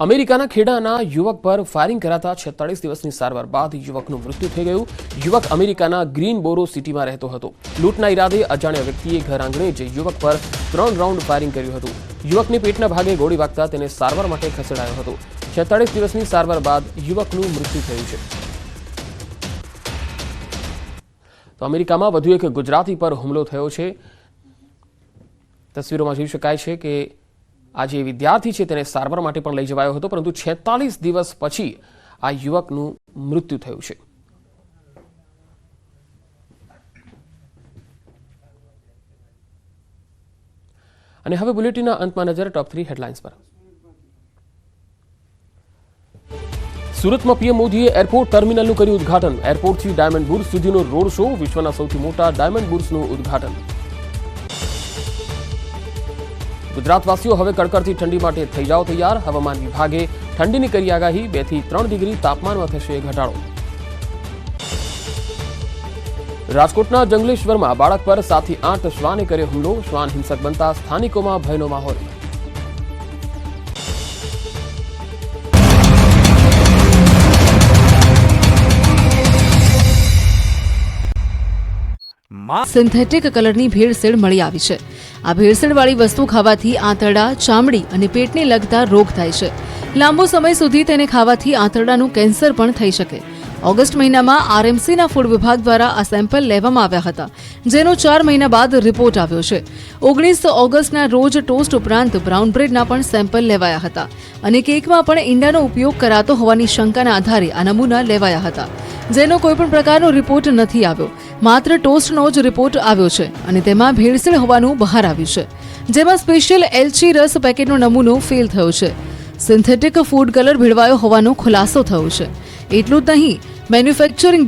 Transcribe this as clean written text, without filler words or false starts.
અમેરિકાના ખેડાના યુવક પર ફાયરિંગ કરાતા 46 દિવસની સારવાર બાદ યુવકનું મૃત્યુ થઈ ગયું। યુવક અમેરિકાના ગ્રીનબોરો સિટીમાં રહેતો હતો। લૂંટના ઈરાદે અજાણ્યા વ્યક્તિએ ઘર આંગણે જ યુવક પર 3 રાઉન્ડ ફાયરિંગ કર્યું હતું। યુવકને પેટના ભાગે ગોળી વાગતા તેને સારવાર માટે ખસેડાયો હતો। 46 દિવસની સારવાર બાદ યુવકનું મૃત્યુ થયું છે। તો અમેરિકામાં વધુ એક ગુજરાતી પર હુમલો થયો છે। તસવીરોમાં જોઈ શકાય છે કે आज ये विद्यार्थी है तेने सारवार माटे पण लई जवायो हतो, परंतु 46 दिवस पछी आ युवकનું मृत्यु थयुं छे। અને હવે બુલેટિનના અંતમાં નજર ટોપ 3 હેડલાઇન્સ પર। સુરતમાં પીએમ મોદીએ એરપોર્ટ ટર્મિનલનું કર્યું ઉદ્ઘાટન। એરપોર્ટથી ડાયમંડ બુર્સ સુધીનો રોડ શો, વિશ્વના સૌથી મોટા ડાયમંડ બુર્સનું ઉદ્ઘાટન। ગુજરાતવાસીઓ હવે કડકડતી ઠંડી માટે થઈ જાઓ તૈયાર। હવામાન વિભાગે ઠંડીની કરી આગાહી, 2 થી 3 ડિગ્રી તાપમાનમાં થશે ઘટાડો। રાજકોટના જંગલેશ્વરમાં બાળક પર 7 થી 8 શ્વાને કર્યો હુમલો। શ્વાન હિંસક બનતા સ્થાનિકોમાં ભયનો માહોલ। સિન્થેટિક કલરની ભેળસેળ મળી આવી છે। આ ભેળસેળવાળી વસ્તુ ખાવાથી આંતરડા, ચામડી અને પેટને લગતા રોગ થાય છે। લાંબો સમય સુધી તેને ખાવાથી આંતરડાનું કેન્સર પણ થઈ શકે। ઓગસ્ટ મહિનામાં આરએમસીના ફૂડ વિભાગ દ્વારા આ સેમ્પલ લેવામાં આવ્યા હતા, જેનો 4 મહિના બાદ રિપોર્ટ આવ્યો છે। 19 ઓગસ્ટના રોજ ટોસ્ટ ઉપરાંત બ્રાઉન બ્રેડના પણ સેમ્પલ લેવાયા હતા અને કેકમાં પણ ઈંડાનો ઉપયોગ કરાતો હોવાની શંકાના આધારે આ નમૂના લેવાયા હતા, જેનો કોઈપણ પ્રકારનો રિપોર્ટ નથી આવ્યો। માત્ર ટોસ્ટનો જ રિપોર્ટ આવ્યો છે અને તેમાં ભેળસેળ હોવાનું બહાર આવ્યું છે, જેમાં સ્પેશિયલ એલચી રસ પેકેટનો નમૂનો ફેલ થયો છે। સિન્થેટિક ફૂડ કલર ભેળવાયો હોવાનો ખુલાસો થયો છે। એટલું જ નહીં, મેન્યુફેક્ચરિંગ